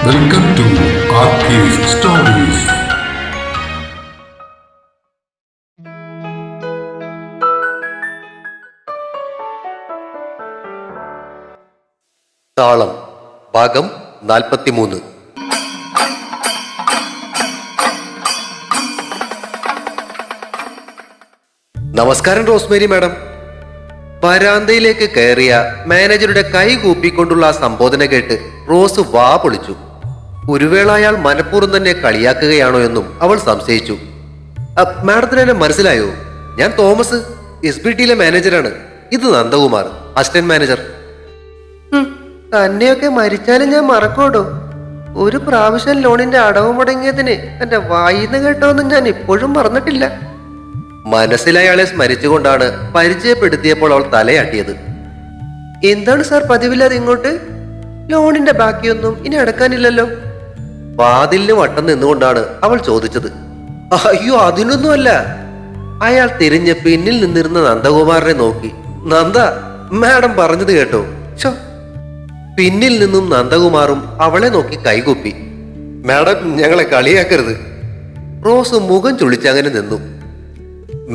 Welcome to RK's Stories. താളം ഭാഗം 43. നമസ്കാരം റോസ്മേരി മാഡം. വരാന്തയിലേക്ക് കയറിയ മാനേജറുടെ കൈ കൂപ്പിക്കൊണ്ടുള്ള ആ സംബോധന കേട്ട് റോസ് വാ പൊളിച്ചു. ഒരു വേള അയാൾ മനഃപൂർവ്വം തന്നെ കളിയാക്കുകയാണോ എന്നും അവൾ സംശയിച്ചു. മാഡത്തിന് എന്നെ മനസ്സിലായോ? ഞാൻ തോമസ്, SBTയിലെ മാനേജറാണ്. ഇത് നന്ദകുമാർ, അസിസ്റ്റന്റ് മാനേജർ. തന്നെയൊക്കെ മരിച്ചാലും ഞാൻ മറക്കോടോ. ഒരു പ്രാവശ്യം ലോണിന്റെ അടവ് മുടങ്ങിയതിന് എന്റെ വായിന്ന് കേട്ടോന്നും ഞാൻ ഇപ്പോഴും മറന്നിട്ടില്ല. മനസ്സിൽ അയാളെ സ്മരിച്ചുകൊണ്ടാണ് പരിചയപ്പെടുത്തിയപ്പോൾ അവൾ തലയാട്ടിയത്. എന്താണ് സാർ പതിവില്ലാതെ ഇങ്ങോട്ട്? ലോണിന്റെ ബാക്കിയൊന്നും ഇനി അടക്കാനില്ലല്ലോ. വാതിലിന് വട്ടം നിന്നുകൊണ്ടാണ് അവൾ ചോദിച്ചത്. അയ്യോ, അതിനൊന്നുമല്ല. അയാൾ തിരിഞ്ഞ് പിന്നിൽ നിന്നിരുന്ന നന്ദകുമാറിനെ നോക്കി. നന്ദ, മാഡം പറഞ്ഞത് കേട്ടോ? ഛോ, പിന്നിൽ നിന്നും നന്ദകുമാറും അവളെ നോക്കി കൈകൂപ്പി. മാഡം, ഞങ്ങളെ കളിയാക്കരുത്. റോസ് മുഖം ചുളിച്ചങ്ങനെ നിന്നു.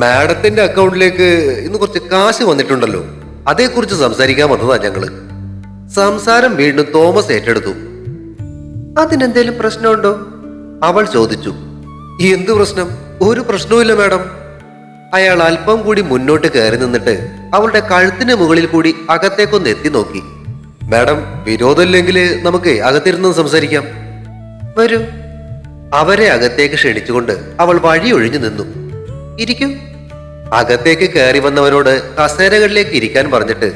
മാഡത്തിന്റെ അക്കൗണ്ടിലേക്ക് ഇന്ന് കുറച്ച് കാശ് വന്നിട്ടുണ്ടല്ലോ, അതേക്കുറിച്ച് സംസാരിക്കാൻ വന്നതാ ഞങ്ങള്. സംസാരം വീണ്ടും തോമസ് ഏറ്റെടുത്തു. അതിനെന്തേലും പ്രശ്നമുണ്ടോ? അവൾ ചോദിച്ചു. എന്തു പ്രശ്നം? ഒരു പ്രശ്നവുമില്ല മാഡം. അയാൾ അല്പം കൂടി മുന്നോട്ട് കയറി നിന്നിട്ട് അവളുടെ കഴുത്തിന് മുകളിൽ കൂടി അകത്തേക്കൊന്ന് എത്തി നോക്കി. മാഡം, വിരോധമില്ലെങ്കിൽ നമുക്ക് അകത്തിരുന്ന് സംസാരിക്കാം. വരൂ. അവരെ അകത്തേക്ക് ക്ഷണിച്ചുകൊണ്ട് അവൾ വഴി ഒഴിഞ്ഞു നിന്നു. ഇരിക്കൂ. അകത്തേക്ക് കയറി വന്നവരോട് കസേരകളിലേക്ക് ഇരിക്കാൻ പറഞ്ഞിട്ട്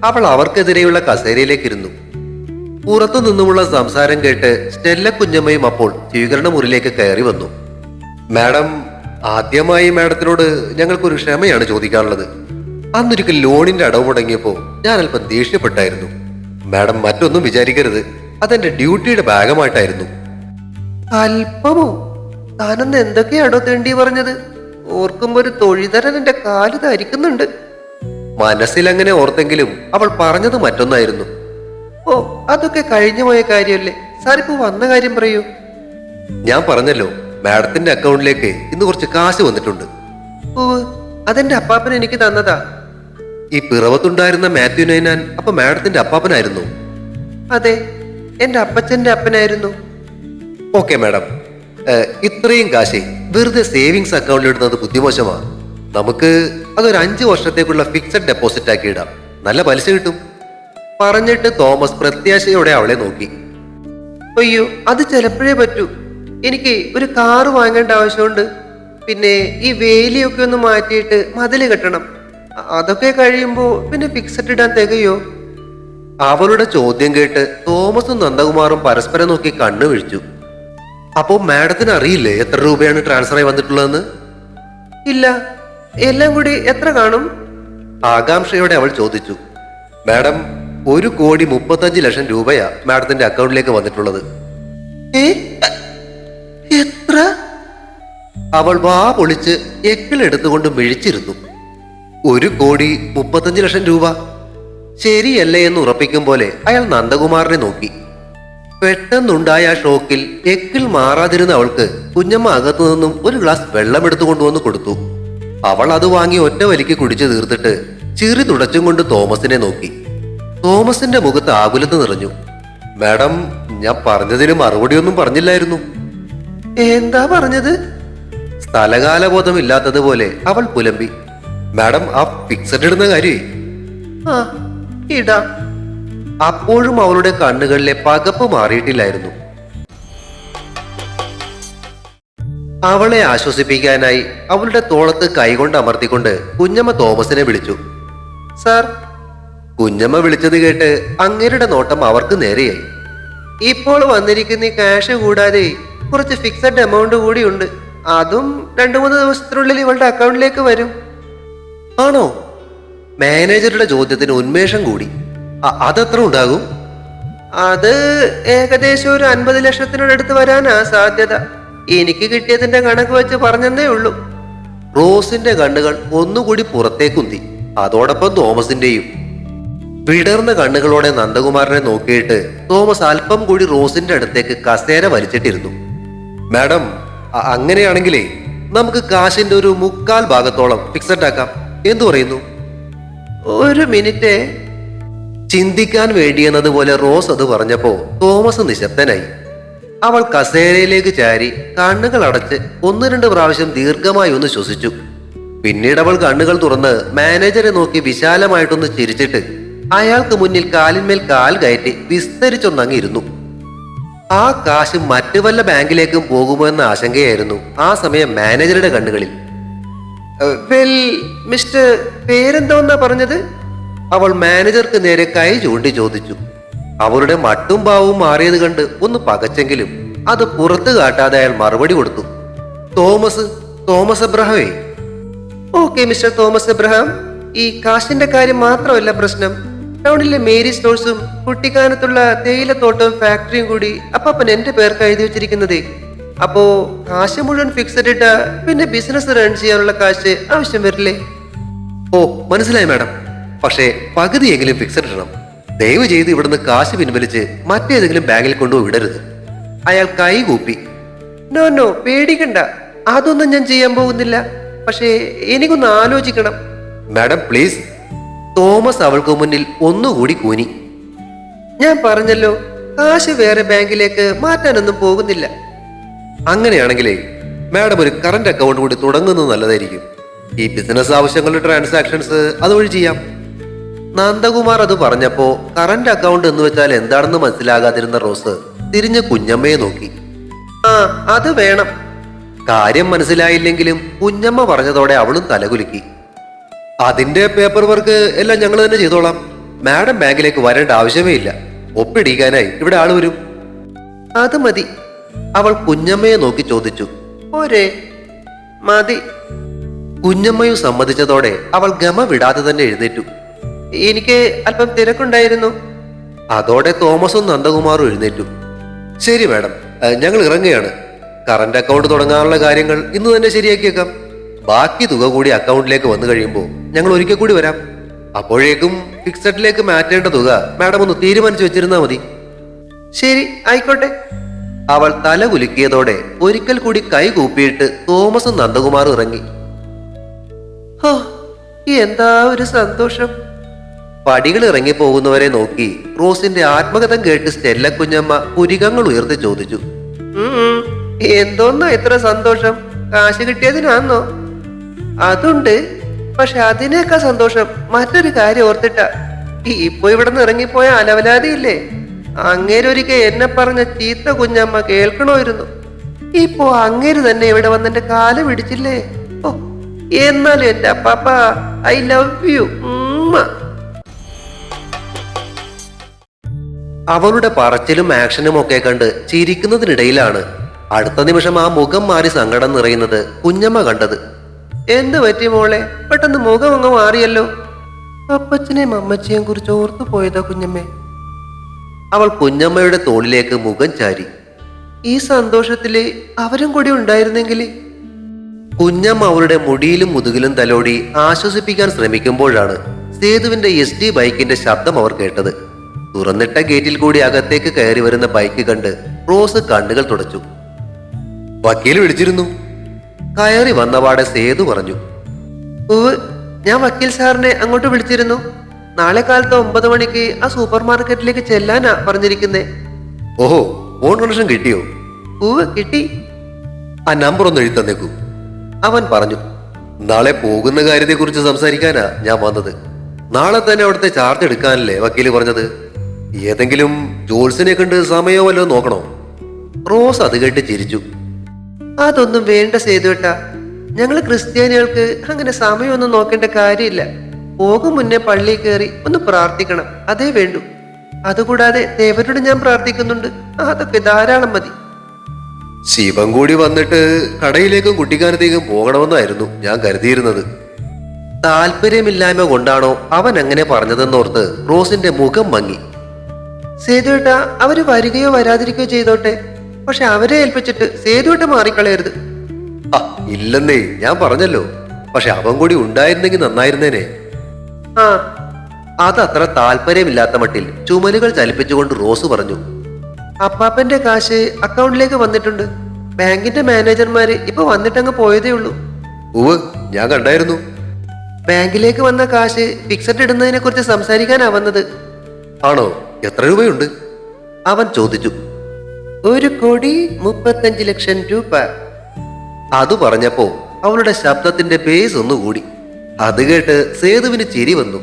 അവൾ അവർക്കെതിരെയുള്ള കസേരയിലേക്ക് ഇരുന്നു. പുറത്തു നിന്നുമുള്ള സംസാരം കേട്ട് സ്റ്റെല്ല കുഞ്ഞമ്മയും അപ്പോൾ സ്വീകരണ മുറിയിലേക്ക് കയറി വന്നു. മാഡം, ആദ്യമായി മാഡത്തിനോട് ഞങ്ങൾക്കൊരു ക്ഷമയാണ് ചോദിക്കാനുള്ളത്. അന്നൊരിക്കൽ ലോണിന്റെ അടവ് മുടങ്ങിയപ്പോ ഞാൻ അല്പം ദേഷ്യപ്പെട്ടായിരുന്നു. മാഡം മറ്റൊന്നും വിചാരിക്കരുത്, അതെന്റെ ഡ്യൂട്ടിയുടെ ഭാഗമായിട്ടായിരുന്നു. അല്പമോ? താനെന്ന് എന്തൊക്കെയാണോ തേണ്ടി പറഞ്ഞത്? ഓർക്കുമ്പോ ഒരു തൊഴിതരൻ എന്റെ കാല് ധരിക്കുന്നുണ്ട്. മനസ്സിലങ്ങനെ ഓർത്തെങ്കിലും അവൾ പറഞ്ഞത് മറ്റൊന്നായിരുന്നു. ഓ, അതൊക്കെ കഴിഞ്ഞു പോയ കാര്യമല്ലേ. സാറിപ്പോ വന്ന കാര്യം പറയൂ. ഞാൻ പറഞ്ഞല്ലോ, മാഡത്തിന്റെ അക്കൗണ്ടിലേക്ക് ഇന്ന് കുറച്ച് കാശ് വന്നിട്ടുണ്ട്. ഓ, അതെന്റെ അപ്പാപ്പൻ എനിക്ക് തന്നതാ. ഈ പിറവത്തുണ്ടായിരുന്ന മാത്യു നൈനാൻ അപ്പൊ മാഡത്തിന്റെ അപ്പാപ്പനായിരുന്നു? അതെ, എന്റെ അപ്പച്ചന്റെ അപ്പനായിരുന്നു. ഓക്കെ മാഡം, ഇത്രയും കാശ് വെറുതെ സേവിങ്സ് അക്കൗണ്ടിൽ ഇടുന്നത് ബുദ്ധിമോശമാണ്. നമുക്ക് അതൊരു 5 വർഷത്തേക്കുള്ള ഫിക്സഡ് ഡെപ്പോസിറ്റ് ആക്കി ഇടാം. നല്ല പലിശ കിട്ടും. പറഞ്ഞിട്ട് തോമസ് പ്രത്യാശയോടെ അവളെ നോക്കി. അയ്യോ, അത് ചിലപ്പോഴേ പറ്റൂ. എനിക്ക് ഒരു കാറ് വാങ്ങേണ്ട ആവശ്യമുണ്ട്. പിന്നെ ഈ വേലിയൊക്കെ ഒന്ന് മാറ്റിയിട്ട് മതില് കെട്ടണം. അതൊക്കെ കഴിയുമ്പോ പിന്നെ ഫിക്സഡ് ഇടാൻ തികയോ? അവളുടെ ചോദ്യം കേട്ട് തോമസും നന്ദകുമാറും പരസ്പരം നോക്കി കണ്ണു വീഴ്ച്ചു. അപ്പോ മാഡത്തിന് അറിയില്ലേ എത്ര രൂപയാണ് ട്രാൻസ്ഫർ ആയി വന്നിട്ടുള്ളതെന്ന്? ഇല്ല. എല്ലാം കൂടി എത്ര കാണും? ആകാംക്ഷയോടെ അവൾ ചോദിച്ചു. മാഡം, 1,35,00,000 രൂപയാ മാഡത്തിന്റെ അക്കൗണ്ടിലേക്ക് വന്നിട്ടുള്ളത്. ഏ, എത്ര? അവൾ വാ പൊളിച്ച് എക്കിലെടുത്തുകൊണ്ട് മിഴിച്ചിരുന്നു. 1,35,00,000 രൂപ ശരിയല്ലേ എന്ന് ഉറപ്പിക്കും പോലെ അയാൾ നന്ദകുമാറിനെ നോക്കി. പെട്ടെന്നുണ്ടായ ആ ഷോക്കിൽ എക്കിൽ മാറാതിരുന്ന അവൾക്ക് കുഞ്ഞമ്മ അകത്തു നിന്നും ഒരു ഗ്ലാസ് വെള്ളം എടുത്തു കൊണ്ടുവന്ന് കൊടുത്തു. അവൾ അത് വാങ്ങി ഒറ്റ വലിക്ക് കുടിച്ചു തീർത്തിട്ട് ചിറി തുടച്ചും കൊണ്ട് തോമസിനെ നോക്കി. തോമസിന്റെ മുഖത്ത് ആകുലത നിറഞ്ഞു. മാഡം, ഞാൻ പറഞ്ഞതിന് മറുപടിയൊന്നും പറഞ്ഞില്ലായിരുന്നു. എന്താ പറഞ്ഞത്? സ്ഥലകാലബോധം ഇല്ലാത്തതുപോലെ അവൾ പുലമ്പി. മാഡം, ആ ഫിക്സഡ് ഇടുന്ന കാര്യേ. ആ, ഇടാം. അപ്പോഴും അവളുടെ കണ്ണുകളിലെ പകപ്പ് മാറിയിട്ടില്ലായിരുന്നു. അവളെ ആശ്വസിപ്പിക്കാനായി അവളുടെ തോളത്ത് കൈകൊണ്ട് അമർത്തിക്കൊണ്ട് കുഞ്ഞമ്മ തോമസിനെ വിളിച്ചു. സാർ. കുഞ്ഞമ്മ വിളിച്ചത് കേട്ട് അങ്ങേരുടെ നോട്ടം അവർക്ക് നേരെയായി. ഇപ്പോൾ വന്നിരിക്കുന്ന ഈ ക്യാഷ് കൂടാതെ കുറച്ച് ഫിക്സഡ് എമൗണ്ട് കൂടിയുണ്ട്. അതും 2-3 ദിവസത്തിനുള്ളിൽ ഇവളുടെ അക്കൗണ്ടിലേക്ക് വരും. ആണോ? മാനേജറുടെ ചോദ്യത്തിന് ഉന്മേഷം കൂടി. അതെത്ര ഉണ്ടാകും? അത് ഏകദേശം ഒരു 50 ലക്ഷത്തിനടുത്ത് വരാനാ സാധ്യത. എനിക്ക് കിട്ടിയതിന്റെ കണക്ക് വെച്ച് പറഞ്ഞതേ ഉള്ളൂ. റോസിന്റെ കണ്ണുകൾ ഒന്നുകൂടി പുറത്തേക്കുന്തി. അതോടൊപ്പം തോമസിന്റെയും. വിടർന്ന കണ്ണുകളോടെ നന്ദകുമാരനെ നോക്കിയിട്ട് തോമസ് അല്പം കൂടി റോസിന്റെ അടുത്തേക്ക് കസേര വലിച്ചിട്ടിരുന്നു. മാഡം, അങ്ങനെയാണെങ്കിലേ നമുക്ക് കാശിന്റെ ഒരു 3/4 ഭാഗത്തോളം ഫിക്സഡ് ആക്കാം. എന്തു പറയുന്നു? ഒരു മിനിറ്റ്. ചിന്തിക്കാൻ വേണ്ടിയെന്നതുപോലെ റോസ് അത് പറഞ്ഞപ്പോ തോമസ് നിശബ്ദനായി. അവൾ കസേരയിലേക്ക് ചാരി കണ്ണുകൾ അടച്ച് 1-2 പ്രാവശ്യം ദീർഘമായി ഒന്ന് ശ്വസിച്ചു. പിന്നീട് അവൾ കണ്ണുകൾ തുറന്ന് മാനേജറെ നോക്കി വിശാലമായിട്ടൊന്ന് ചിരിച്ചിട്ട് അയാൾക്ക് മുന്നിൽ കാലിന്മേൽ കാൽ കയറ്റി വിസ്തരിച്ചൊന്നങ്ങിരുന്നു. ആ കാശ് മറ്റു വല്ല ബാങ്കിലേക്കും പോകുമോ എന്ന ആശങ്കയായിരുന്നു ആ സമയം മാനേജറുടെ കണ്ണുകളിൽ. വെൽ, മിസ്റ്റർ പേരെന്തോന്നാ പറഞ്ഞത്? അവൾ മാനേജർക്ക് നേരെ കൈ ചൂണ്ടി ചോദിച്ചു. അവളുടെ മട്ടും ഭാവവും മാറിയത് കണ്ട് ഒന്ന് പകച്ചെങ്കിലും അത് പുറത്തു കാട്ടാതെ അയാൾ മറുപടി കൊടുത്തു. തോമസ് എബ്രഹാമേ. ഓക്കെ മിസ്റ്റർ തോമസ് എബ്രഹാം, ഈ കാശിന്റെ കാര്യം മാത്രമല്ല പ്രശ്നം. ടൗണിലെ മേരി സ്റ്റോഴ്സും കുട്ടിക്കാനത്തുള്ള തേയിലത്തോട്ടവും ഫാക്ടറിയും കൂടി അപ്പൻ എന്റെ പേർക്ക് എഴുതി വെച്ചിരിക്കുന്നതേ. അപ്പോ കാശ് മുഴുവൻ ഫിക്സഡ് ഇട്ട പിന്നെ ബിസിനസ് റൺ ചെയ്യാനുള്ള കാശ് ആവശ്യം വരില്ലേ? ഓ, മനസ്സിലായി മാഡം. പക്ഷേ പകുതിയെങ്കിലും ഫിക്സഡ് ഇടണം. ദയവ് ചെയ്ത് ഇവിടുന്ന് കാശ് പിൻവലിച്ച് മറ്റേതെങ്കിലും ബാങ്കിൽ കൊണ്ടുപോയി വിടരുത്. അയാൾ കൈ കൂപ്പി. നോ, പേടിക്കണ്ട, അതൊന്നും ഞാൻ ചെയ്യാൻ പോകുന്നില്ല. പക്ഷേ എനിക്കൊന്ന് ആലോചിക്കണം. Madam please. തോമസ് അവൾക്ക് മുന്നിൽ ഒന്നുകൂടി കൂനി. ഞാൻ പറഞ്ഞല്ലോ, കാശ് വേറെ ബാങ്കിലേക്ക് മാറ്റാനൊന്നും പോകുന്നില്ല. അങ്ങനെയാണെങ്കിലേ മാഡം ഒരു കറന്റ് അക്കൗണ്ട് കൂടി തുടങ്ങുന്നത് നല്ലതായിരിക്കും. ഈ ബിസിനസ് ആവശ്യങ്ങളുടെ ട്രാൻസാക്ഷൻസ് അതുവഴി ചെയ്യാം. നന്ദകുമാർ അത് പറഞ്ഞപ്പോ കറന്റ് അക്കൗണ്ട് എന്ന് വെച്ചാൽ എന്താണെന്ന് മനസ്സിലാകാതിരുന്ന റോസ് തിരിഞ്ഞ് കുഞ്ഞമ്മയെ നോക്കി. ആ, അത് വേണം. കാര്യം മനസ്സിലായില്ലെങ്കിലും കുഞ്ഞമ്മ പറഞ്ഞതോടെ അവളും തലകുലുക്കി. അതിന്റെ പേപ്പർ വർക്ക് എല്ലാം ഞങ്ങൾ തന്നെ ചെയ്തോളാം. മാഡം ബാങ്കിലേക്ക് വരേണ്ട ആവശ്യമേ ഇല്ല. ഒപ്പിടിക്കാനായി ഇവിടെ ആള് വരും. അത് മതി. അവൾ കുഞ്ഞമ്മയെ നോക്കി ചോദിച്ചു. പോരെ? മതി. കുഞ്ഞമ്മയും സമ്മതിച്ചതോടെ അവൾ ഗമ വിടാതെ തന്നെ എഴുന്നേറ്റു. എനിക്ക് അല്പം തിരക്കുണ്ടായിരുന്നു. അതോടെ തോമസും നന്ദകുമാറും എഴുന്നേറ്റു. ശരി മാഡം, ഞങ്ങൾ ഇറങ്ങുകയാണ്. കറന്റ് അക്കൗണ്ട് തുടങ്ങാനുള്ള കാര്യങ്ങൾ ഇന്ന് തന്നെ ശരിയാക്കിയേക്കാം. ബാക്കി തുക കൂടി അക്കൗണ്ടിലേക്ക് വന്നു കഴിയുമ്പോൾ ഞങ്ങൾ ഒരിക്കൽ കൂടി വരാം. അപ്പോഴേക്കും ഫിക്സഡിലേക്ക് മാറ്റേണ്ട തുക മാഡം ഒന്ന് തീരുമാനിച്ചു വെച്ചിരുന്നാ മതി. ശരി, ആയിക്കോട്ടെ. അവൾ തല കുലുക്കിയതോടെ ഒരിക്കൽ കൂടി കൈ കൂപ്പിയിട്ട് തോമസും നന്ദകുമാറും ഇറങ്ങി. ഹോ, എന്താ ഒരു സന്തോഷം. പടികൾ ഇറങ്ങി പോകുന്നവരെ നോക്കി റോസിന്റെ ആത്മകഥം കേട്ട് സ്റ്റെല്ല കുഞ്ഞമ്മ പുരികങ്ങൾ ഉയർത്തി ചോദിച്ചു. എന്തോന്നാ ഇത്ര സന്തോഷം? കാശ് കിട്ടിയതിനാന്നോ? അതുണ്ട്. പക്ഷെ അതിനേക്കാൾ സന്തോഷം മറ്റൊരു കാര്യം ഓർത്തിട്ടാ. ഇപ്പൊ ഇവിടെ നിന്ന് ഇറങ്ങിപ്പോയ അലവലാതിയില്ലേ, അങ്ങേരൊരിക്കൽ എന്നെ പറഞ്ഞ ചീത്ത കുഞ്ഞമ്മ കേൾക്കണമായിരുന്നു. ഇപ്പോ അങ്ങേര് തന്നെ ഇവിടെ വന്നെന്റെ കാല് പിടിച്ചില്ലേ. ഓ, എന്നാലും എന്റെ അപ്പാപ്പ, ഐ ലവ് യു. അവളുടെ പറച്ചിലും ആക്ഷനും ഒക്കെ കണ്ട് ചിരിക്കുന്നതിനിടയിലാണ് അടുത്ത നിമിഷം ആ മുഖം മാറി സങ്കടം നിറയുന്നത് കുഞ്ഞമ്മ കണ്ടത്. എന്ത് പറ്റി മോളെ? പെട്ടെന്ന് മുഖം അങ്ങ് മാറിയല്ലോ. അപ്പച്ചനെയും അമ്മച്ചിയെയും കുറിച്ച് ഓർത്തു പോയതാ കുഞ്ഞമ്മേ. അവൾ കുഞ്ഞമ്മയുടെ തോളിലേക്ക് മുഖം ചാരി. ഈ സന്തോഷത്തില് അവരും കൂടി ഉണ്ടായിരുന്നെങ്കിൽ. കുഞ്ഞമ്മ അവളുടെ മുടിയിലും മുതുകിലും തലോടി ആശ്വസിപ്പിക്കാൻ ശ്രമിക്കുമ്പോഴാണ് സേതുവിന്റെ SD ബൈക്കിന്റെ ശബ്ദം അവർ കേട്ടത്. തുറന്നിട്ട ഗേറ്റിൽ കൂടി അകത്തേക്ക് കയറി വരുന്ന ബൈക്ക് കണ്ട് റോസ് കണ്ണുകൾ തുടച്ചു. വക്കീൽ വിളിച്ചിരുന്നു. കയറി വന്നപാടെ സേതു പറഞ്ഞു. ഞാൻ വക്കീൽ സാറിനെ അങ്ങോട്ട് വിളിച്ചിരുന്നു. നാളെ കാലത്ത് 9 മണിക്ക് ആ സൂപ്പർ മാർക്കറ്റിലേക്ക് ചെല്ലാനാ പറഞ്ഞിരിക്കുന്നേ. ഓഹോ, ഫോൺ കണക്ഷൻ കിട്ടിയോ? കിട്ടി. ആ നമ്പർ ഒന്ന് എഴുതി തന്നേക്കൂ, അവൻ പറഞ്ഞു. നാളെ പോകുന്ന കാര്യത്തെക്കുറിച്ച് സംസാരിക്കാനാ ഞാൻ വന്നത്. നാളെ തന്നെ അവിടുത്തെ ചാർജ് എടുക്കാനല്ലേ വക്കീല് പറഞ്ഞത്? ഏതെങ്കിലും ജോൽസിനെ കണ്ട് സമയോ വല്ലതും നോക്കണോ? റോസ് അത് കേട്ട് ചിരിച്ചു. അതൊന്നും വേണ്ട സേതുവേട്ടാ. ഞങ്ങള് ക്രിസ്ത്യാനികൾക്ക് അങ്ങനെ സമയമൊന്നും നോക്കേണ്ട കാര്യമില്ല. പോകും മുന്നേ പള്ളിയിൽ കയറി ഒന്ന് പ്രാർത്ഥിക്കണം, അതേ വേണ്ടു. അതുകൂടാതെ ദേവനോട് ഞാൻ പ്രാർത്ഥിക്കുന്നുണ്ട്, അതൊക്കെ ധാരാളം മതി. ശിവൻ കൂടി വന്നിട്ട് കടയിലേക്കും കുട്ടിക്കാനത്തേക്കും പോകണമെന്നായിരുന്നു ഞാൻ കരുതിയിരുന്നത്. താല്പര്യമില്ലായ്മ കൊണ്ടാണോ അവൻ അങ്ങനെ പറഞ്ഞതെന്നോർത്ത് റോസിന്റെ മുഖം മങ്ങി. സേതുവേട്ടാ, അവര് വരികയോ വരാതിരിക്കുകയോ ചെയ്തോട്ടെ, പക്ഷെ അവരെ ഏൽപ്പിച്ചിട്ട് സേതുവേട്ട മാറിക്കളയരുത്. ഇല്ലെന്നേ, ഞാൻ പറഞ്ഞല്ലോ. പക്ഷെ അവൻ കൂടി ഉണ്ടായിരുന്നെങ്കിൽ നന്നായിരുന്നേനെ. ആ, അതത്ര താല്പര്യമില്ലാത്ത മട്ടിൽ ചുമലുകൾ ചലിപ്പിച്ചുകൊണ്ട് റോസ് പറഞ്ഞു. അപ്പാപ്പന്റെ കാശ് അക്കൗണ്ടിലേക്ക് വന്നിട്ടുണ്ട്. ബാങ്കിന്റെ മാനേജർമാര് ഇപ്പൊ വന്നിട്ടങ്ങ് പോയതേ ഉള്ളൂ. ഉവ്, ഞാൻ കണ്ടായിരുന്നു. ബാങ്കിലേക്ക് വന്ന കാശ് ഫിക്സഡ് ഇടുന്നതിനെ കുറിച്ച് സംസാരിക്കാനാ വന്നത്. ആണോ? എത്ര രൂപയുണ്ട്? അവൻ ചോദിച്ചു. 1,35 രൂപ. അത് പറഞ്ഞപ്പോ അവളുടെ ശബ്ദത്തിന്റെ പേസ് ഒന്നുകൂടി. അത് കേട്ട് സേതുവിന് ചിരി വന്നു.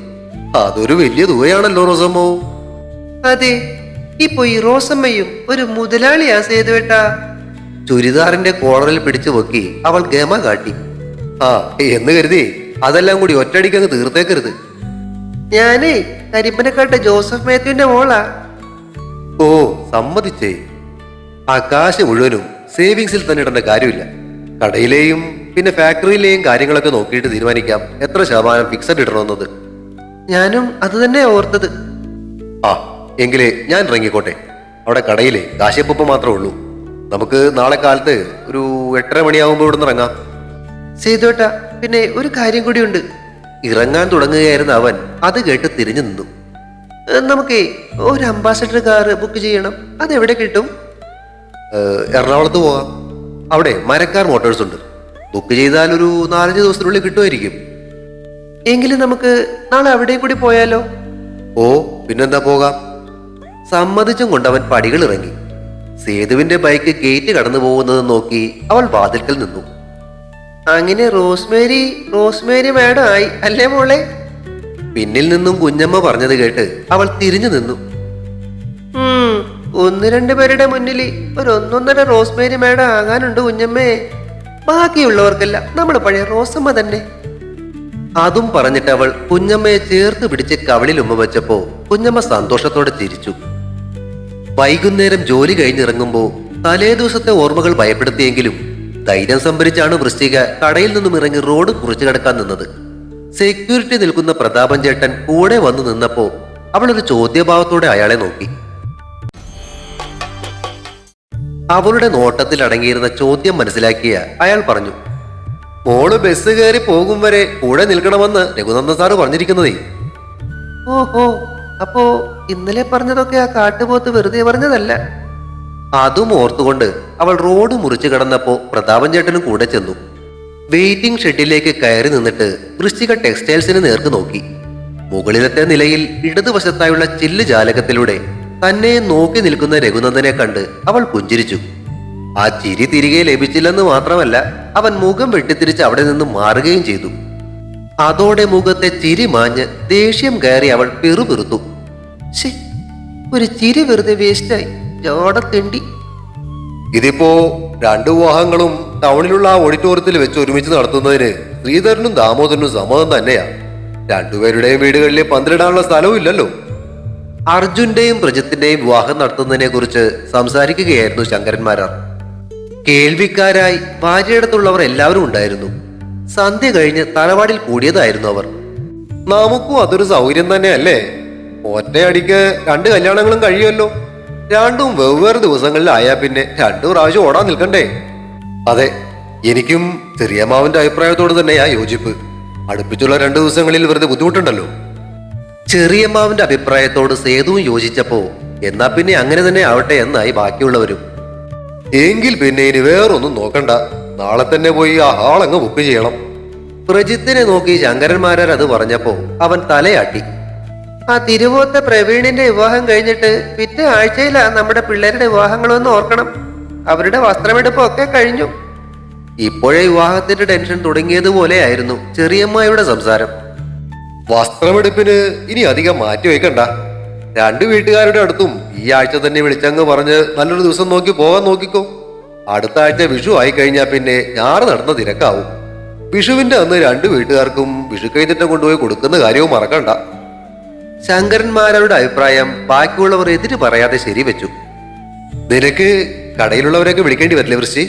അതൊരു വലിയ തുകയാണല്ലോ റോസമ്മോ. അതെ, ഇപ്പൊ ഈ റോസമ്മയും ഒരു മുതലാളിയാ സേതുവേട്ടാ. ചുരിദാറിന്റെ കോളറിൽ പിടിച്ചു പൊക്കി അവൾ ഗമ കാട്ടി. ആ, എന്ന് കരുതി അതെല്ലാം കൂടി ഒറ്റയടിക്കങ്ങ് തീർത്തേക്കരുത്. ഞാനേ കരിമ്പനക്കാട്ട് ജോസഫ് മാത്യുവിന്റെ മോളാ. ഓ, സമ്മതിച്ചേ. ആ കാശ് മുഴുവനും സേവിങ്സിൽ തന്നെ ഇടേണ്ട കാര്യമില്ല. കടയിലെയും പിന്നെ ഫാക്ടറിയിലെയും കാര്യങ്ങളൊക്കെ നോക്കിയിട്ട് തീരുമാനിക്കാം എത്ര ശതമാനം ഫിക്സഡ് ഇടണമെന്നത്. ഞാനും അത് തന്നെ ഓർത്തത്. ആ, എങ്കിലേ ഞാൻ ഇറങ്ങിക്കോട്ടെ. അവിടെ കടയിലെ കാശിയപ്പം മാത്രമേ ഉള്ളൂ. നമുക്ക് നാളെ കാലത്ത് ഒരു 8:30 മണിയാകുമ്പോൾ ഇവിടുന്ന് ഇറങ്ങാം. സേതുവേട്ടാ, പിന്നെ ഒരു കാര്യം കൂടിയുണ്ട്. ഇറങ്ങാൻ തുടങ്ങുകയായിരുന്ന അവൻ അത് കേട്ട് തിരിഞ്ഞു നിന്നു. നമുക്കേ ഒരു അംബാസഡർ കാറ് ബുക്ക് ചെയ്യണം. അതെവിടെ കിട്ടും? എറണാകുളത്ത് പോകാം. അവിടെ മരക്കാർ മോട്ടോഴ്സ് ഉണ്ട്. ബുക്ക് ചെയ്താൽ ഒരു 4-5 ദിവസത്തിനുള്ളിൽ കിട്ടുമായിരിക്കും. എങ്കിലും നമുക്ക് നാളെ അവിടെയും കൂടി പോയാലോ? ഓ, പിന്നെന്താ, പോകാം. സമ്മതിച്ചും കൊണ്ടവൻ പടികൾ ഇറങ്ങി. സേതുവിന്റെ ബൈക്ക് ഗേറ്റ് കടന്നു പോകുന്നത് നോക്കി അവൾ വാതിൽക്കൽ നിന്നു. അങ്ങനെ റോസ്മേരി മാഡം ആയി അല്ലേ മോളെ? പിന്നിൽ നിന്നും കുഞ്ഞമ്മ പറഞ്ഞത് കേട്ട് അവൾ തിരിഞ്ഞു നിന്നു. 1-2 പേരുടെ മുന്നിൽ ഒരു 1.5 റോസ്മേരി മാഡം ആകാനുണ്ട് കുഞ്ഞമ്മേ. ബാക്കിയുള്ളവർക്കല്ല നമ്മൾ പഴയ റോസമ്മ തന്നെ. അതും പറഞ്ഞിട്ട് അവൾ കുഞ്ഞമ്മയെ ചേർത്ത് പിടിച്ച് കവിളിൽ ഉമ്മ വെച്ചപ്പോ കുഞ്ഞമ്മ സന്തോഷത്തോടെ ചിരിച്ചു. വൈകുന്നേരം ജോലി കഴിഞ്ഞിറങ്ങുമ്പോ തലേ ദിവസത്തെ ഓർമ്മകൾ ഭയപ്പെടുത്തിയെങ്കിലും ധൈര്യം സംഭരിച്ചാണ് വൃശ്ചിക കടയിൽ നിന്നും ഇറങ്ങി റോഡ് കുറിച്ചു കിടക്കാൻ നിന്നത്. സെക്യൂരിറ്റി നിൽക്കുന്ന പ്രതാപൻ ചേട്ടൻ കൂടെ വന്നു നിന്നപ്പോ അവൾ ഒരു ചോദ്യഭാവത്തോടെ അയാളെ നോക്കി. അവളുടെ നോട്ടത്തിൽ അടങ്ങിയിരുന്ന ചോദ്യം മനസ്സിലാക്കിയ അയാൾ പറഞ്ഞു. മോള് ബസ് കയറി പോകും വരെ കൂടെ നിൽക്കണമെന്ന് രഘുനന്ദൻ സാറ് പറഞ്ഞിരിക്കുന്നതേ. ഓഹോ, അപ്പോ ഇന്നലെ പറഞ്ഞതൊക്കെ ആ കാട്ടുപോത്ത് വെറുതെ പറഞ്ഞതല്ല. അതും ഓർത്തുകൊണ്ട് അവൾ റോഡ് മുറിച്ചു കടന്നപ്പോ പ്രതാപൻ ചേട്ടനും കൂടെ ചെന്നു. വെയിറ്റിംഗ് ഷെഡിലേക്ക് കയറി നിന്നിട്ട് വൃശ്ചിക ടെക്സ്റ്റൈൽസിന് നേർക്ക് നോക്കി. മുകളിലത്തെ നിലയിൽ ഇടതുവശത്തായുള്ള ചില്ല് ജാലകത്തിലൂടെ തന്നെ നോക്കി നിൽക്കുന്ന രഘുനന്ദനെ കണ്ട് അവൾ പുഞ്ചിരിച്ചു. ആ ചിരി തിരികെ ലഭിച്ചില്ലെന്ന് മാത്രമല്ല, അവൻ മുഖം വെട്ടിത്തിരിച്ച് അവിടെ നിന്ന് മാറുകയും ചെയ്തു. അതോടെ മുഖത്തെ ചിരി മാഞ്ഞ് ദേഷ്യം കയറി അവൾ പിറുപിറുത്തു. ഒരു ചിരി വെറുതെ വേസ്റ്റായി. ജോടത്തിണ്ടി. ഇതിപ്പോ 2 വിവാഹങ്ങളും ടൗണിലുള്ള ആ ഓഡിറ്റോറിയത്തിൽ വെച്ച് ഒരുമിച്ച് നടത്തുന്നതിന് ശ്രീധരനും ദാമോദരനും സമ്മതം തന്നെയാ. 2 പേരുടെയും വീടുകളിൽ പന്തിടാനുള്ള സ്ഥലവും ഇല്ലല്ലോ. അർജുന്റെയും പ്രജിത്തിന്റെയും വിവാഹം നടത്തുന്നതിനെ കുറിച്ച് സംസാരിക്കുകയായിരുന്നു ശങ്കരന്മാരാർ. കേൾവിക്കാരായി ഭാര്യയിടത്തുള്ളവർ എല്ലാവരും ഉണ്ടായിരുന്നു. സന്ധ്യ കഴിഞ്ഞ് തറവാടിൽ കൂടിയതായിരുന്നു അവർ. നമുക്കും അതൊരു സൗകര്യം തന്നെയല്ലേ. ഒറ്റയടിക്ക് 2 കല്യാണങ്ങളും കഴിയുമല്ലോ. 2ഉം വെവ്വേറെ ദിവസങ്ങളിലായാ പിന്നെ 2 പ്രാവശ്യം ഓടാൻ നിൽക്കണ്ടേ? അതെ, എനിക്കും ചെറിയമ്മാവന്റെ അഭിപ്രായത്തോട് തന്നെയാ യോജിപ്പ്. അടുപ്പിച്ചുള്ള 2 ദിവസങ്ങളിൽ വെറുതെ ബുദ്ധിമുട്ടുണ്ടല്ലോ. ചെറിയമ്മാവന്റെ അഭിപ്രായത്തോട് സേതുവും യോജിച്ചപ്പോ എന്നാ പിന്നെ അങ്ങനെ തന്നെ ആവട്ടെ എന്നായി ബാക്കിയുള്ളവരും. എങ്കിൽ പിന്നെ ഇനി വേറൊന്നും നോക്കണ്ട, നാളെ തന്നെ പോയി ആ ഹാളങ്ങ് ബുക്ക് ചെയ്യണം. പ്രജിത്തിനെ നോക്കി ശങ്കരന്മാരാർ അത് പറഞ്ഞപ്പോ അവൻ തലയാട്ടി. ആ തിരുവോത്ത പ്രവീണിന്റെ വിവാഹം കഴിഞ്ഞിട്ട് പിറ്റേ ആഴ്ചയിലാ നമ്മുടെ പിള്ളേരുടെ വിവാഹങ്ങളൊന്ന് ഓർക്കണം. അവരുടെ വസ്ത്രമെടുപ്പൊക്കെ കഴിഞ്ഞു. ഇപ്പോഴേ വിവാഹത്തിന്റെ ടെൻഷൻ തുടങ്ങിയതുപോലെയായിരുന്നു ചെറിയമ്മായിയുടെ സംസാരം. വസ്ത്രമെടുപ്പിന് ഇനി അധികം മാറ്റി വയ്ക്കണ്ട. 2 വീട്ടുകാരുടെ അടുത്തും ഈ ആഴ്ച തന്നെ വിളിച്ചങ്ങ് പറഞ്ഞ് നല്ലൊരു ദിവസം നോക്കി പോകാൻ നോക്കിക്കോ. അടുത്ത ആഴ്ച വിഷു ആയി കഴിഞ്ഞാൽ പിന്നെ ഞാറ് നടന്ന തിരക്കാവും. വിഷുവിന്റെ അന്ന് 2 വീട്ടുകാർക്കും വിഷുക്കൈനീട്ടം കൊണ്ടുപോയി കൊടുക്കുന്ന കാര്യവും മറക്കണ്ട. ശങ്കരന്മാരുടെ അഭിപ്രായം ബാക്കിയുള്ളവർ എതിര് പറയാതെ ശരിവെച്ചു. നിനക്ക് കടയിലുള്ളവരെയൊക്കെ വിളിക്കേണ്ടി വരില്ലേ വൃശ്ചി?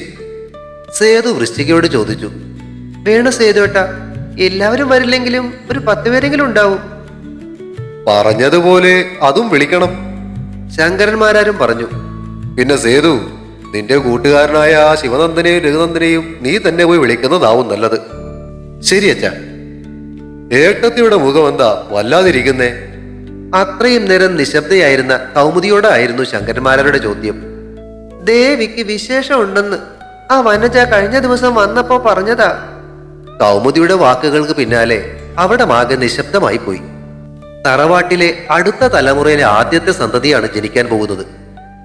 സേതു വൃശ്ചികയോട് ചോദിച്ചു. വേണം സേതുവേട്ടാ, എല്ലാവരും വരില്ലെങ്കിലും ഒരു 10 പേരെങ്കിലും ഉണ്ടാവും. പറഞ്ഞതുപോലെ അതും വിളിക്കണം, ശങ്കരന്മാരാരും പറഞ്ഞു. പിന്നെ സേതു, നിന്റെ കൂട്ടുകാരനായ ആ ശിവനന്ദനെയും രഘുനന്ദനെയും നീ തന്നെ പോയി വിളിക്കുന്നതാവും നല്ലത്. ശരി അച്ഛാ. ഏട്ടത്തിയുടെ മുഖം എന്താ വല്ലാതിരിക്കുന്നേ? അത്രയും നേരം നിശബ്ദയായിരുന്ന കൗമുദിയോടായിരുന്നു ശങ്കരന്മാരുടെ ചോദ്യം. ദേവിക്ക് വിശേഷം ഉണ്ടെന്ന് ആ വനജ കഴിഞ്ഞ ദിവസം വന്നപ്പോ പറഞ്ഞതാ. കൗമുദിയുടെ വാക്കുകൾക്ക് പിന്നാലെ അവിടെ ആകെ നിശബ്ദമായി പോയി. തറവാട്ടിലെ അടുത്ത തലമുറയിലെ ആദ്യത്തെ സന്തതിയാണ് ജനിക്കാൻ പോകുന്നത്.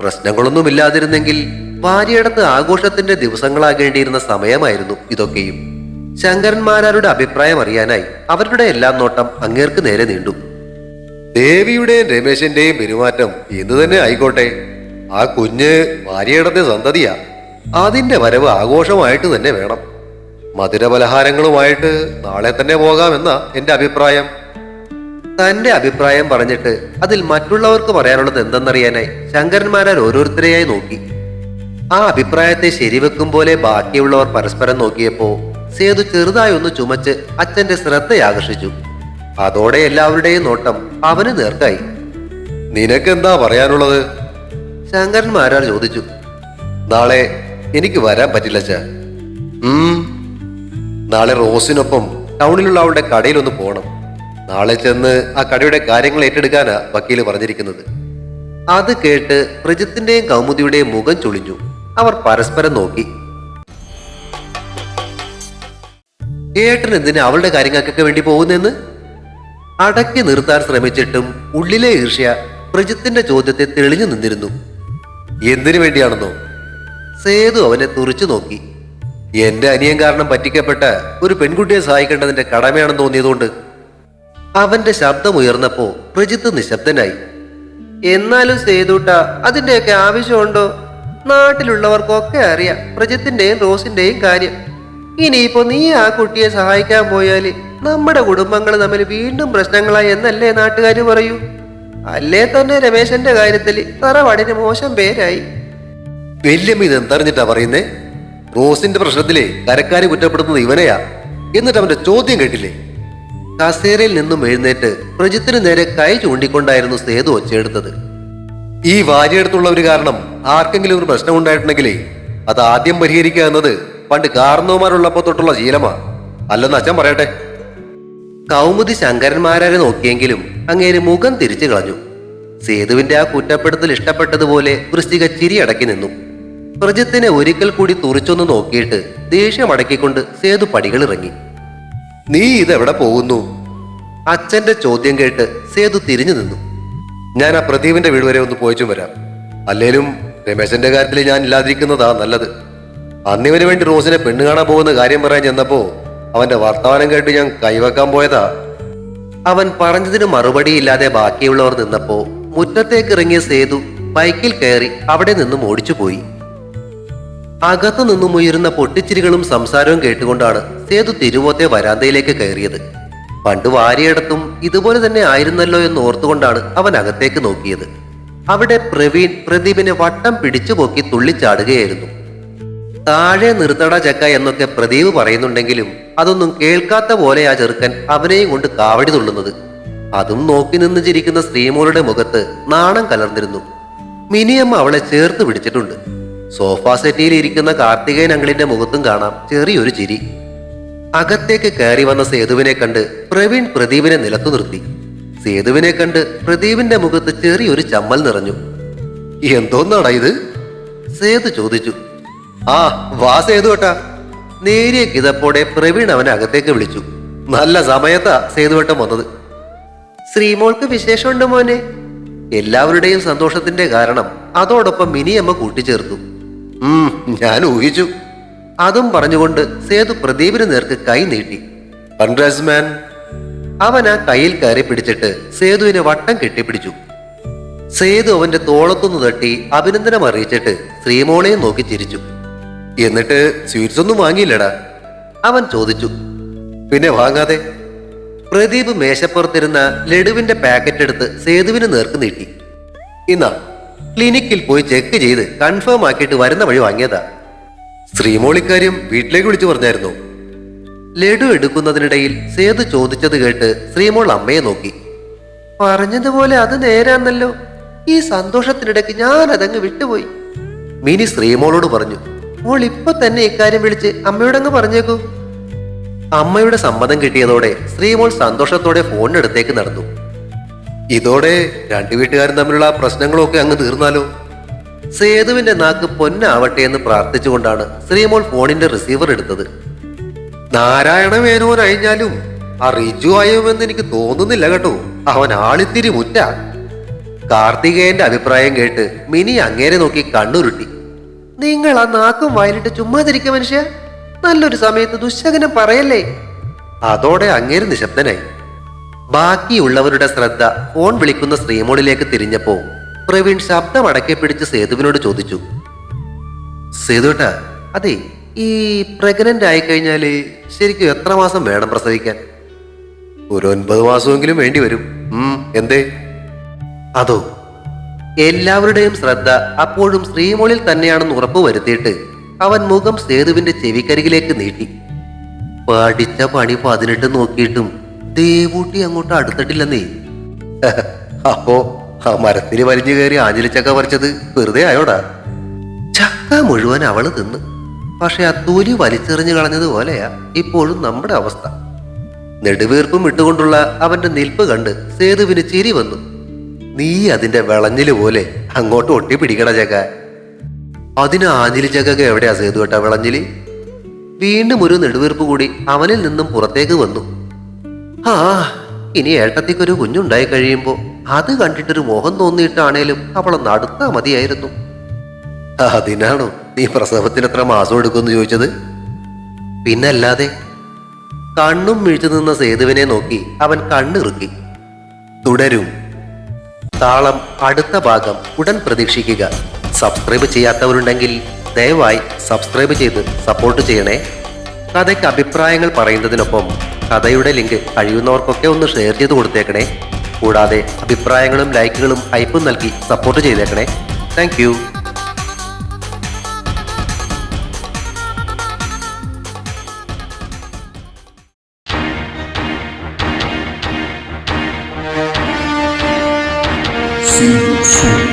പ്രശ്നങ്ങളൊന്നുമില്ലാതിരുന്നെങ്കിൽ ഭാര്യയിടത്ത് ആഘോഷത്തിന്റെ ദിവസങ്ങളാകേണ്ടിയിരുന്ന സമയമായിരുന്നു ഇതൊക്കെയും. ശങ്കരന്മാരുടെ അഭിപ്രായം അറിയാനായി അവരുടെ എല്ലാം നോട്ടം അങ്ങേർക്ക് നേരെ നീണ്ടു. ദേവിയുടെയും രമേശന്റെയും പെരുമാറ്റം എന്തു തന്നെ ആയിക്കോട്ടെ, ആ കുഞ്ഞ് ഭാര്യയിടത്തെ സന്തതിയാ. അതിന്റെ വരവ് ആഘോഷമായിട്ട് തന്നെ വേണം. മധുരപലഹാരങ്ങളുമായിട്ട് നാളെ തന്നെ പോകാമെന്ന എന്റെ അഭിപ്രായം. തന്റെ അഭിപ്രായം പറഞ്ഞിട്ട് അതിൽ മറ്റുള്ളവർക്ക് പറയാനുള്ളത് എന്തെന്നറിയാനായി ശങ്കരന്മാരാർ ഓരോരുത്തരെയായി നോക്കി. ആ അഭിപ്രായത്തെ ശരിവെക്കും പോലെ ബാക്കിയുള്ളവർ പരസ്പരം നോക്കിയപ്പോ സേതു ചെറുതായി ഒന്ന് ചുമച്ച് അച്ഛന്റെ ശ്രദ്ധയാകർഷിച്ചു. അതോടെ എല്ലാവരുടെയും നോട്ടം അവന് നേർക്കായി. നിനക്കെന്താ പറയാനുള്ളത്? ശങ്കരന്മാരാർ ചോദിച്ചു. നാളെ എനിക്ക് വരാൻ പറ്റില്ല അച്ഛാ. നാളെ റോസിനൊപ്പം ടൗണിലുള്ള അവളുടെ കടയിലൊന്ന് പോകണം. നാളെ ചെന്ന് ആ കടയുടെ കാര്യങ്ങൾ ഏറ്റെടുക്കാനാ വക്കീല് പറഞ്ഞിരിക്കുന്നത്. അത് കേട്ട് പ്രജിത്തിന്റെയും കൗമുദിയുടെയും മുഖം ചുളിഞ്ഞു. അവർ പരസ്പരം നോക്കി. ഏട്ടൻ എന്തിനാ അവളുടെ കാര്യങ്ങൾക്കൊക്കെ വേണ്ടി പോകുന്നെന്ന് അടക്കി നിർത്താൻ ശ്രമിച്ചിട്ടും ഉള്ളിലെ ഈർഷ്യ പ്രജിത്തിന്റെ ചോദ്യത്തെ തെളിഞ്ഞു നിന്നിരുന്നു. എന്തിനു വേണ്ടിയാണെന്നോ? സേതു അവനെ തുറിച്ചു നോക്കി. എന്റെ അനിയൻ കാരണം പറ്റിക്കപ്പെട്ട ഒരു പെൺകുട്ടിയെ സഹായിക്കേണ്ടതിന്റെ കടമയാണെന്ന് തോന്നിയതുകൊണ്ട്. അവന്റെ ശബ്ദം ഉയർന്നപ്പോ പ്രജിത്ത് നിശബ്ദനായി. എന്നാലും സേതുട്ട അതിന്റെയൊക്കെ ആവശ്യമുണ്ടോ? നാട്ടിലുള്ളവർക്കൊക്കെ അറിയാം പ്രജിത്തിന്റെയും റോസിന്റെയും കാര്യം. ഇനിയിപ്പോ നീ ആ കുട്ടിയെ സഹായിക്കാൻ പോയാല് നമ്മുടെ കുടുംബങ്ങൾ തമ്മിൽ വീണ്ടും പ്രശ്നങ്ങളായി എന്നല്ലേ നാട്ടുകാര് പറയൂ? അല്ലേ തന്നെ രമേശന്റെ കാര്യത്തിൽ തറവാടിന് മോശം പേരായി. വല്യമ്മ ഇതെന്തറിഞ്ഞിട്ടാ പറയുന്നേ? റോസിന്റെ പ്രശ്നത്തിലെ കരക്കാര് കുറ്റപ്പെടുന്നത് ഇവനെയാ. എന്നിട്ട് അവന്റെ ചോദ്യം കേട്ടില്ലേ? കസേരയിൽ നിന്നും എഴുന്നേറ്റ് പ്രജിത്തിന് നേരെ കൈ ചൂണ്ടിക്കൊണ്ടായിരുന്നു സേതു ഒച്ചയെടുത്തത്. ഈ ഭാര്യയെടുത്തുള്ളവര് കാരണം ആർക്കെങ്കിലും ഒരു പ്രശ്നം ഉണ്ടായിട്ടുണ്ടെങ്കിലേ അത് ആദ്യം പരിഹരിക്കുക എന്നത് പണ്ട് കാരണവന്മാരുള്ളപ്പോ തൊട്ടുള്ള ശീലമാ, അല്ലെന്ന് അച്ഛൻ പറയട്ടെ. കൗമുദി ശങ്കരന്മാരെ നോക്കിയെങ്കിലും അങ്ങേര് മുഖം തിരിച്ചു കളഞ്ഞു. സേതുവിന്റെ ആ കുറ്റപ്പെടുത്തൽ ഇഷ്ടപ്പെട്ടതുപോലെ വൃശ്ചിക ചിരി അടക്കി നിന്നു. പ്രജിത്തിനെ ഒരിക്കൽ കൂടി തുറിച്ചൊന്ന് നോക്കിയിട്ട് ദേഷ്യം അടക്കിക്കൊണ്ട് സേതു പടികൾ ഇറങ്ങി. നീ ഇതെവിടെ പോകുന്നു? അച്ഛന്റെ ചോദ്യം കേട്ട് സേതു തിരിഞ്ഞു നിന്നു. ഞാൻ ആ പ്രദീപിന്റെ വീട് വരെ ഒന്ന് പോയിച്ചും വരാം. അല്ലേലും രമേശന്റെ കാര്യത്തിൽ ഞാൻ ഇല്ലാതിരിക്കുന്നതാ നല്ലത്. അന്നിവന് വേണ്ടി റോസിനെ പെണ്ണ് കാണാൻ പോകുന്ന കാര്യം പറയാൻ ചെന്നപ്പോ അവന്റെ വർത്തമാനം കേട്ട് ഞാൻ കൈവെക്കാൻ പോയതാ. അവൻ പറഞ്ഞതിന് മറുപടിയില്ലാതെ ബാക്കിയുള്ളവർ നിന്നപ്പോ മുറ്റത്തേക്ക് ഇറങ്ങിയ സേതു ബൈക്കിൽ കയറി അവിടെ നിന്നും ഓടിച്ചുപോയി. അകത്തു നിന്നും ഉയരുന്ന പൊട്ടിച്ചിരികളും സംസാരവും കേട്ടുകൊണ്ടാണ് സേതു തിരുവോത്തെ വരാന്തയിലേക്ക് കയറിയത്. പണ്ട് വാരിയിടത്തും ഇതുപോലെ തന്നെ ആയിരുന്നല്ലോ എന്ന് ഓർത്തുകൊണ്ടാണ് അവൻ അകത്തേക്ക് നോക്കിയത്. അവിടെ പ്രവീൺ പ്രദീപിനെ വട്ടം പിടിച്ചു പോക്കി തുള്ളിച്ചാടുകയായിരുന്നു. താഴെ നിർത്തട ചക്ക എന്നൊക്കെ പ്രദീപ് പറയുന്നുണ്ടെങ്കിലും അതൊന്നും കേൾക്കാത്ത പോലെ ആ ചെറുക്കൻ അവനെയും കൊണ്ട് കാവടി തുള്ളുന്നത്. അതും നോക്കി നിന്ന് ചിരിക്കുന്ന ശ്രീമോളുടെ മുഖത്ത് നാണം കലർന്നിരുന്നു. മിനിയമ്മ അവളെ ചേർത്ത് പിടിച്ചിട്ടുണ്ട്. സോഫാ സെറ്റിയിൽ ഇരിക്കുന്ന കാർത്തികേയൻ അങ്കിളിന്റെ മുഖത്തും കാണാം ചെറിയൊരു ചിരി. അകത്തേക്ക് കയറി വന്ന സേതുവിനെ കണ്ട് പ്രവീൺ പ്രദീപിനെ നിലത്തു നിർത്തി. സേതുവിനെ കണ്ട് പ്രദീപിന്റെ മുഖത്ത് ചെറിയൊരു ചമ്മൽ നിറഞ്ഞു. എന്തോന്നാടാ ഇത്? സേതു ചോദിച്ചു. ആ വാ സേതു ഏട്ടാ. നേരിയ കിതപ്പോടെ പ്രവീൺ അവനെ അകത്തേക്ക് വിളിച്ചു. നല്ല സമയത്താ സേതുവട്ടം വന്നത്. ശ്രീമോൾക്ക് വിശേഷമുണ്ട് മോനെ. എല്ലാവരുടെയും സന്തോഷത്തിന്റെ കാരണം അതോടൊപ്പം മിനിയമ്മ കൂട്ടിച്ചേർത്തു. ഞാൻ ഊഹിച്ചു. അതും പറഞ്ഞുകൊണ്ട് സേതു പ്രദീപിന് നേർക്ക് കൈ നീട്ടി. കൺഗ്രാറ്റ്സ് മാൻ. അവൻ ആ കയ്യിൽ കയറി പിടിച്ചിട്ട് സേതുവിനെ വട്ടം കെട്ടിപ്പിടിച്ചു. സേതു അവന്റെ തോളത്തൊന്നു തട്ടി അഭിനന്ദനം അറിയിച്ചിട്ട് ശ്രീമോളെയും നോക്കി ചിരിച്ചു. എന്നിട്ട് സ്വീറ്റ്സ് ഒന്നും വാങ്ങിയില്ലടാ? അവൻ ചോദിച്ചു. പിന്നെ വാങ്ങാതെ. പ്രദീപ് മേശപ്പുറത്തിരുന്ന ലഡുവിന്റെ പാക്കറ്റ് എടുത്ത് സേതുവിന് നേർക്ക് നീട്ടി. ഇന്നാ ക്ലിനിക്കിൽ പോയി ചെക്ക് ചെയ്ത് കൺഫേം ആക്കിയിട്ട് വരുന്ന വഴി വാങ്ങിയതാ. ശ്രീമോളിക്കാര്യം വീട്ടിലേക്ക് വിളിച്ചു പറഞ്ഞായിരുന്നു. ലഡു എടുക്കുന്നതിനിടയിൽ സേതു ചോദിച്ചത് കേട്ട് ശ്രീമോൾ അമ്മയെ നോക്കി. പറഞ്ഞതുപോലെ അത് നേരാന്നല്ലോ. ഈ സന്തോഷത്തിനിടയ്ക്ക് ഞാൻ അതങ്ങ് വിട്ടുപോയി. മിനി ശ്രീമോളോട് പറഞ്ഞു. മോൾ ഇപ്പൊ തന്നെ ഇക്കാര്യം വിളിച്ച് അമ്മയോടങ്ങ് പറഞ്ഞേക്കൂ. അമ്മയുടെ സമ്മതം കിട്ടിയതോടെ ശ്രീമോൾ സന്തോഷത്തോടെ ഫോണിനടുത്തേക്ക് നടന്നു. ഇതോടെ രണ്ടു വീട്ടുകാരും തമ്മിലുള്ള പ്രശ്നങ്ങളൊക്കെ അങ്ങ് തീർന്നാലോ? സേതുവിന്റെ നാക്ക് പൊന്നാവട്ടെ എന്ന് പ്രാർത്ഥിച്ചുകൊണ്ടാണ് ശ്രീമോൾ ഫോണിന്റെ റിസീവർ എടുത്തത്. നാരായണ മേനോൻ അഴിഞ്ഞാലും ആ റിജു ആയുമെന്ന് എനിക്ക് തോന്നുന്നില്ല കേട്ടോ. അവൻ ആളിത്തിരി മുറ്റ. കാർത്തികേയന്റെ അഭിപ്രായം കേട്ട് മിനി അങ്ങേരെ നോക്കി കണ്ണുരുട്ടി. നിങ്ങൾ ആ നാക്കും വായിലിട്ട് ചുമ്മാതിരിക്കുക മനുഷ്യ. നല്ലൊരു സമയത്ത് ദുശകനം പറയല്ലേ. അതോടെ അങ്ങേര് നിശബ്ദനായി. ബാക്കിയുള്ളവരുടെ ശ്രദ്ധ ഫോൺ വിളിക്കുന്ന ശ്രീമോളിലേക്ക് തിരിഞ്ഞപ്പോ പ്രവീൺ ശബ്ദം അടക്കി പിടിച്ച് സേതുവിനോട് ചോദിച്ചു. സേതുട്ടാ, അതെ, ഈ പ്രഗ്നന്റ് ആയിക്കഴിഞ്ഞാല് ശരിക്കും എത്ര മാസം വേണം പ്രസവിക്കാൻ? ഒരു 9 മാസമെങ്കിലും വേണ്ടി വരും. എന്തേ? അതോ? എല്ലാവരുടെയും ശ്രദ്ധ അപ്പോഴും ശ്രീമോളിൽ തന്നെയാണെന്ന് ഉറപ്പ് വരുത്തിയിട്ട് അവൻ മുഖം സേതുവിന്റെ ചെവിക്കരികിലേക്ക് നീട്ടി. പഠിച്ച പണി 18 നോക്കിയിട്ടും ദേവൂട്ടി അങ്ങോട്ട് അടുത്തിട്ടില്ലെന്നേ. അപ്പോ ആ മരത്തിന് വലിഞ്ഞു കയറി ആഞ്ഞിലിച്ചക്ക പറിച്ചത് വെറുതെ ആയോടാ? ചക്ക മുഴുവൻ അവള് തിന്ന്, പക്ഷെ ആ തൊലി വലിച്ചെറിഞ്ഞു കളഞ്ഞതുപോലെയാ ഇപ്പോഴും നമ്മുടെ അവസ്ഥ. നെടുവീർപ്പും ഇട്ടുകൊണ്ടുള്ള അവന്റെ നിൽപ്പ് കണ്ട് സേതുവിന് ചിരി വന്നു. നീ അതിന്റെ വിളഞ്ഞില് പോലെ അങ്ങോട്ട് ഒട്ടി പിടിക്കണ ചക്ക. അതിന് ആഞ്ഞിലി ചക്ക എവിടെയാ സേതു കേട്ടാ വിളഞ്ഞില്? വീണ്ടും ഒരു നെടുവീർപ്പ് കൂടി അവനിൽ നിന്നും പുറത്തേക്ക് വന്നു. ആ, ഇനി ഏട്ടത്തിക്കൊരു കുഞ്ഞുണ്ടായി കഴിയുമ്പോ അത് കണ്ടിട്ടൊരു മോഹം തോന്നിയിട്ടാണേലും അവളൊന്ന് അടുത്താ മതിയായിരുന്നു. അതിനാണോ നീ പ്രസവത്തിന് എത്ര മാസം എടുക്കുമെന്ന് ചോദിച്ചത്? പിന്നല്ലാതെ. കണ്ണും മിഴിച്ചു നിന്ന സേതുവിനെ നോക്കി അവൻ കണ്ണിറുക്കി. തുടരും. താളം അടുത്ത ഭാഗം ഉടൻ പ്രതീക്ഷിക്കുക. സബ്സ്ക്രൈബ് ചെയ്യാത്തവരുണ്ടെങ്കിൽ ദയവായി സബ്സ്ക്രൈബ് ചെയ്ത് സപ്പോർട്ട് ചെയ്യണേ. കഥയ്ക്ക് അഭിപ്രായങ്ങൾ പറയുന്നതിനൊപ്പം കഥയുടെ ലിങ്ക് കഴിയുന്നവർക്കൊക്കെ ഒന്ന് ഷെയർ ചെയ്ത് കൊടുത്തേക്കണേ. കൂടാതെ അഭിപ്രായങ്ങളും ലൈക്കുകളും ഹൈപ്പും നൽകി സപ്പോർട്ട് ചെയ്തേക്കണേ. Thank you. See you soon.